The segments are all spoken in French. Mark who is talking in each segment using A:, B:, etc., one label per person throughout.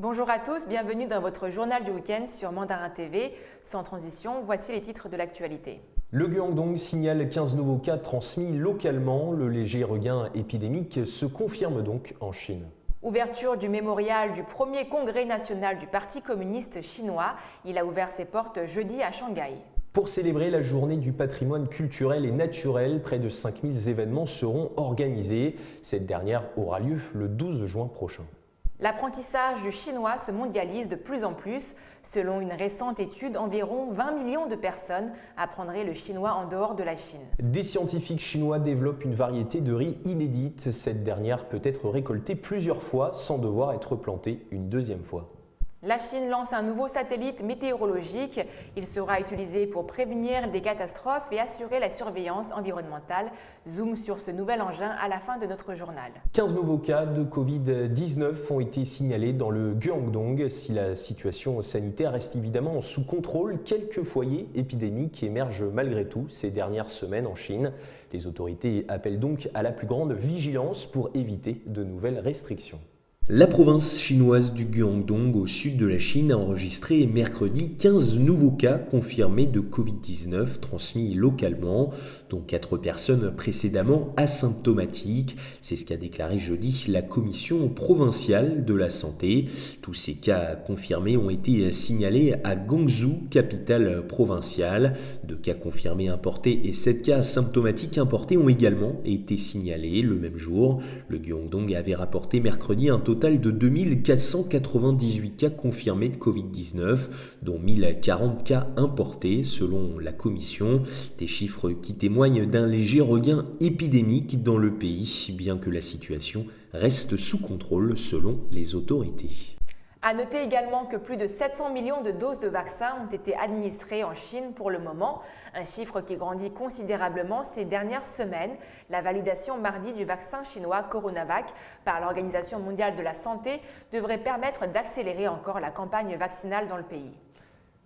A: Bonjour à tous, bienvenue dans votre journal du week-end sur Mandarin TV. Sans transition, voici les titres de l'actualité.
B: Le Guangdong signale 15 nouveaux cas transmis localement. Le léger regain épidémique se confirme donc en Chine.
A: Ouverture du mémorial du premier congrès national du Parti communiste chinois. Il a ouvert ses portes jeudi à Shanghai.
B: Pour célébrer la journée du patrimoine culturel et naturel, près de 5000 événements seront organisés. Cette dernière aura lieu le 12 juin prochain.
A: L'apprentissage du chinois se mondialise de plus en plus. Selon une récente étude, environ 20 millions de personnes apprendraient le chinois en dehors de la Chine.
B: Des scientifiques chinois développent une variété de riz inédite. Cette dernière peut être récoltée plusieurs fois sans devoir être plantée une deuxième fois.
A: La Chine lance un nouveau satellite météorologique. Il sera utilisé pour prévenir des catastrophes et assurer la surveillance environnementale. Zoom sur ce nouvel engin à la fin de notre journal.
B: 15 nouveaux cas de Covid-19 ont été signalés dans le Guangdong. Si la situation sanitaire reste évidemment sous contrôle, quelques foyers épidémiques émergent malgré tout ces dernières semaines en Chine. Les autorités appellent donc à la plus grande vigilance pour éviter de nouvelles restrictions.
C: La province chinoise du Guangdong au sud de la Chine a enregistré mercredi 15 nouveaux cas confirmés de Covid-19 transmis localement, dont 4 personnes précédemment asymptomatiques. C'est ce qu'a déclaré jeudi la commission provinciale de la santé. Tous ces cas confirmés ont été signalés à Guangzhou, capitale provinciale. 2 cas confirmés importés et 7 cas asymptomatiques importés ont également été signalés le même jour. Le Guangdong avait rapporté mercredi un total de 2498 cas confirmés de Covid-19, dont 1040 cas importés selon la commission. Des chiffres qui témoignent d'un léger regain épidémique dans le pays, bien que la situation reste sous contrôle selon les autorités.
A: À noter également que plus de 700 millions de doses de vaccins ont été administrées en Chine pour le moment, un chiffre qui grandit considérablement ces dernières semaines. La validation mardi du vaccin chinois Coronavac par l'Organisation mondiale de la santé devrait permettre d'accélérer encore la campagne vaccinale dans le pays.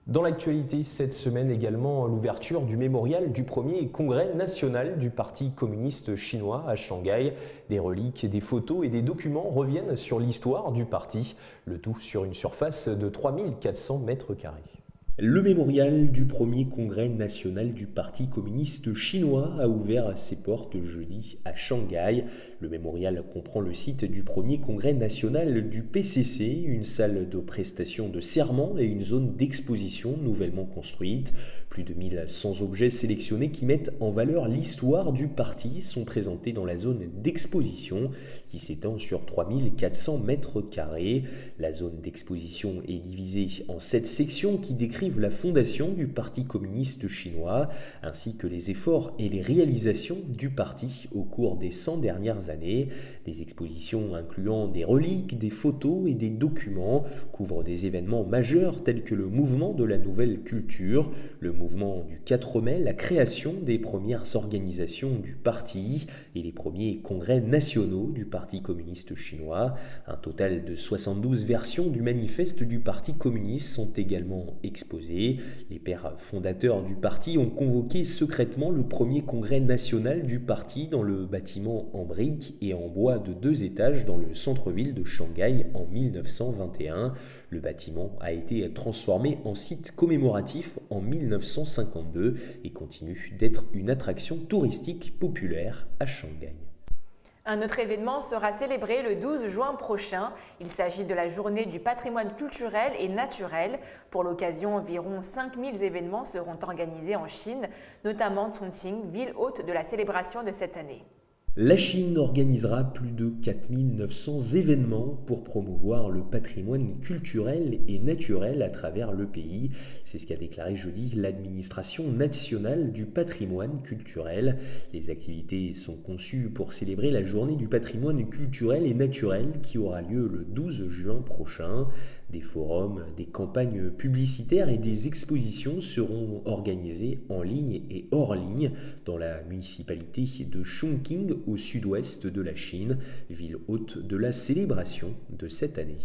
B: Dans l'actualité, cette semaine également, l'ouverture du mémorial du premier congrès national du Parti communiste chinois à Shanghai. Des reliques, des photos et des documents reviennent sur l'histoire du parti, le tout sur une surface de 3400 mètres carrés.
C: Le mémorial du premier congrès national du Parti communiste chinois a ouvert ses portes jeudi à Shanghai. Le mémorial comprend le site du premier congrès national du PCC, une salle de prestation de serment et une zone d'exposition nouvellement construite. Plus de 1100 objets sélectionnés qui mettent en valeur l'histoire du parti sont présentés dans la zone d'exposition qui s'étend sur 3400 mètres carrés. La zone d'exposition est divisée en 7 sections qui décrivent la fondation du Parti communiste chinois, ainsi que les efforts et les réalisations du parti au cours des 100 dernières années. Les expositions incluant des reliques, des photos et des documents couvrent des événements majeurs tels que le mouvement de la nouvelle culture, le mouvement du 4 mai, la création des premières organisations du parti et les premiers congrès nationaux du Parti communiste chinois. Un total de 72 versions du manifeste du Parti communiste sont également exposées. Les pères fondateurs du parti ont convoqué secrètement le premier congrès national du parti dans le bâtiment en briques et en bois de 2 étages dans le centre-ville de Shanghai en 1921. Le bâtiment a été transformé en site commémoratif en 1952 et continue d'être une attraction touristique populaire à Shanghai.
A: Un autre événement sera célébré le 12 juin prochain. Il s'agit de la journée du patrimoine culturel et naturel. Pour l'occasion, environ 5000 événements seront organisés en Chine, notamment Chongqing, ville hôte de la célébration de cette année.
C: La Chine organisera plus de 4900 événements pour promouvoir le patrimoine culturel et naturel à travers le pays. C'est ce qu'a déclaré jeudi l'administration nationale du patrimoine culturel. Les activités sont conçues pour célébrer la journée du patrimoine culturel et naturel qui aura lieu le 12 juin prochain. Des forums, des campagnes publicitaires et des expositions seront organisées en ligne et hors ligne dans la municipalité de Chongqing au sud-ouest de la Chine, ville hôte de la célébration de cette année.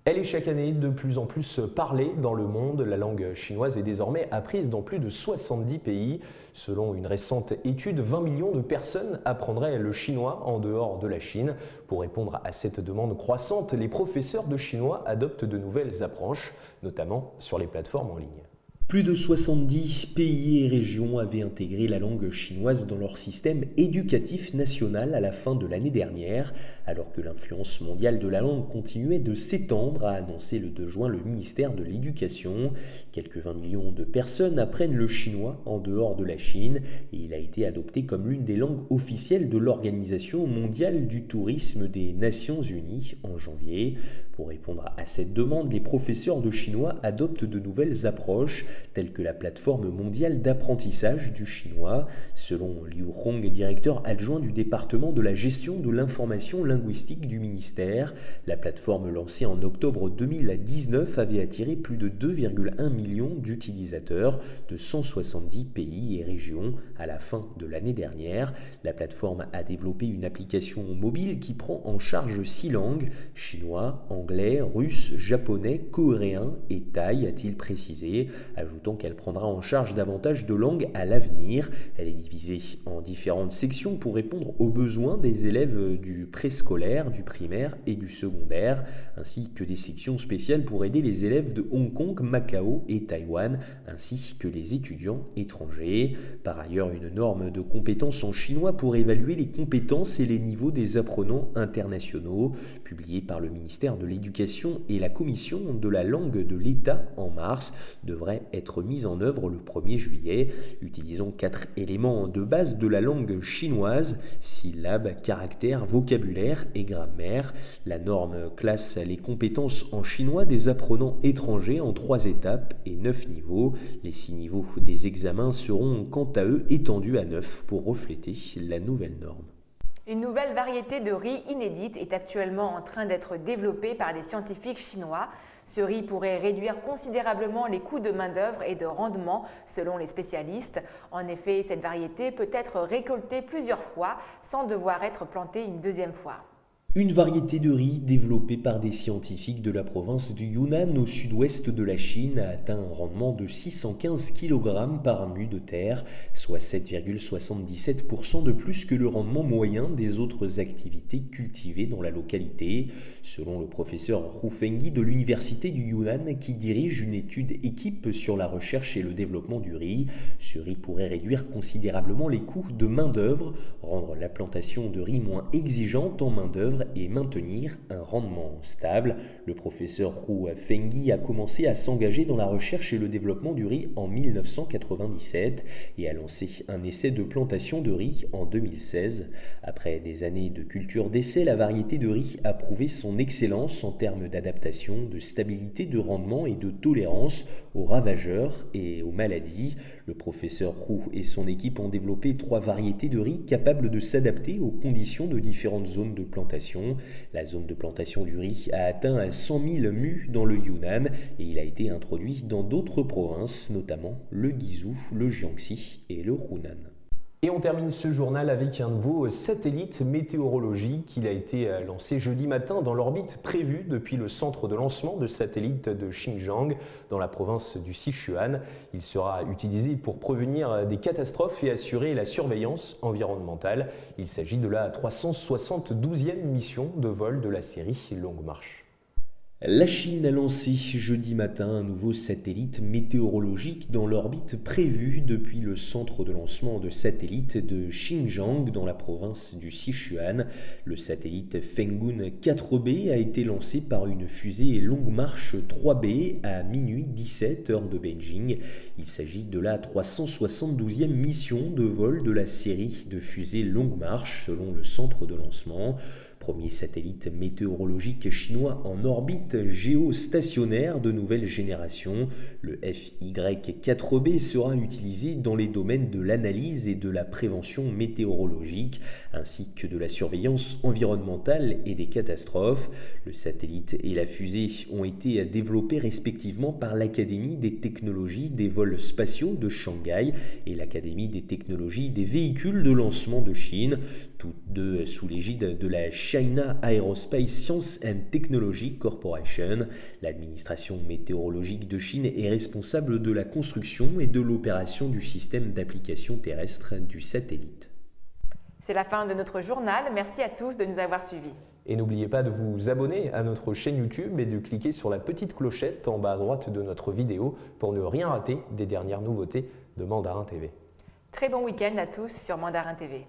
B: Elle est chaque année de plus en plus parlée dans le monde. La langue chinoise est désormais apprise dans plus de 70 pays. Selon une récente étude, 20 millions de personnes apprendraient le chinois en dehors de la Chine. Pour répondre à cette demande croissante, les professeurs de chinois adoptent de nouvelles approches, notamment sur les plateformes en ligne.
C: Plus de 70 pays et régions avaient intégré la langue chinoise dans leur système éducatif national à la fin de l'année dernière, alors que l'influence mondiale de la langue continuait de s'étendre, a annoncé le 2 juin le ministère de l'Éducation. Quelques 20 millions de personnes apprennent le chinois en dehors de la Chine et il a été adopté comme l'une des langues officielles de l'Organisation mondiale du tourisme des Nations Unies en janvier. Pour répondre à cette demande, les professeurs de chinois adoptent de nouvelles approches, telles que la plateforme mondiale d'apprentissage du chinois. Selon Liu Hong, directeur adjoint du département de la gestion de l'information linguistique du ministère, la plateforme lancée en octobre 2019 avait attiré plus de 2,1 millions d'utilisateurs de 170 pays et régions à la fin de l'année dernière. La plateforme a développé une application mobile qui prend en charge 6 langues, chinois, anglais, russe, japonais, coréen et thaï, a-t-il précisé, ajoutant qu'elle prendra en charge davantage de langues à l'avenir. Elle est divisée en différentes sections pour répondre aux besoins des élèves du préscolaire, du primaire et du secondaire, ainsi que des sections spéciales pour aider les élèves de Hong Kong, Macao et Taïwan, ainsi que les étudiants étrangers. Par ailleurs, une norme de compétences en chinois pour évaluer les compétences et les niveaux des apprenants internationaux, publiée par le ministère de l'Éducation et la Commission de la langue de l'État en mars, devrait être mise en œuvre le 1er juillet. Utilisons 4 éléments de base de la langue chinoise: syllabes, caractères, vocabulaire et grammaire. La norme classe les compétences en chinois des apprenants étrangers en 3 étapes et 9 niveaux. Les 6 niveaux des examens seront quant à eux étendus à 9 pour refléter la nouvelle norme.
A: Une nouvelle variété de riz inédite est actuellement en train d'être développée par des scientifiques chinois. Ce riz pourrait réduire considérablement les coûts de main-d'œuvre et de rendement selon les spécialistes. En effet, cette variété peut être récoltée plusieurs fois sans devoir être plantée une deuxième fois.
C: Une variété de riz développée par des scientifiques de la province du Yunnan au sud-ouest de la Chine a atteint un rendement de 615 kg par mu de terre, soit 7,77% de plus que le rendement moyen des autres activités cultivées dans la localité. Selon le professeur Hu Fengyi de l'université du Yunnan qui dirige une étude équipe sur la recherche et le développement du riz, ce riz pourrait réduire considérablement les coûts de main-d'œuvre, rendre la plantation de riz moins exigeante en main-d'œuvre et maintenir un rendement stable. Le professeur Hu Fengyi a commencé à s'engager dans la recherche et le développement du riz en 1997 et a lancé un essai de plantation de riz en 2016. Après des années de culture d'essai, la variété de riz a prouvé son excellence en termes d'adaptation, de stabilité de rendement et de tolérance aux ravageurs et aux maladies. Le professeur Hu et son équipe ont développé 3 variétés de riz capables de s'adapter aux conditions de différentes zones de plantation. La zone de plantation du riz a atteint 100 000 mu dans le Yunnan et il a été introduit dans d'autres provinces, notamment le Guizhou, le Jiangxi et le Hunan.
B: Et on termine ce journal avec un nouveau satellite météorologique. Il a été lancé jeudi matin dans l'orbite prévue depuis le centre de lancement de satellites de Xinjiang dans la province du Sichuan. Il sera utilisé pour prévenir des catastrophes et assurer la surveillance environnementale. Il s'agit de la 372e mission de vol de la série Longue Marche.
C: La Chine a lancé jeudi matin un nouveau satellite météorologique dans l'orbite prévue depuis le centre de lancement de satellites de Xinjiang dans la province du Sichuan. Le satellite Fenggun 4B a été lancé par une fusée Longue Marche 3B à minuit 17 heure de Beijing. Il s'agit de la 372e mission de vol de la série de fusées Longue Marche selon le centre de lancement. Premier satellite météorologique chinois en orbite géostationnaire de nouvelle génération, le FY4B sera utilisé dans les domaines de l'analyse et de la prévention météorologique, ainsi que de la surveillance environnementale et des catastrophes. Le satellite et la fusée ont été développés respectivement par l'Académie des technologies des vols spatiaux de Shanghai et l'Académie des technologies des véhicules de lancement de Chine, toutes deux sous l'égide de la China Aerospace Science and Technology Corporation. Corporation. L'administration météorologique de Chine est responsable de la construction et de l'opération du système d'application terrestre du satellite.
A: C'est la fin de notre journal. Merci à tous de nous avoir suivis.
B: Et n'oubliez pas de vous abonner à notre chaîne YouTube et de cliquer sur la petite clochette en bas à droite de notre vidéo pour ne rien rater des dernières nouveautés de Mandarin TV.
A: Très bon week-end à tous sur Mandarin TV.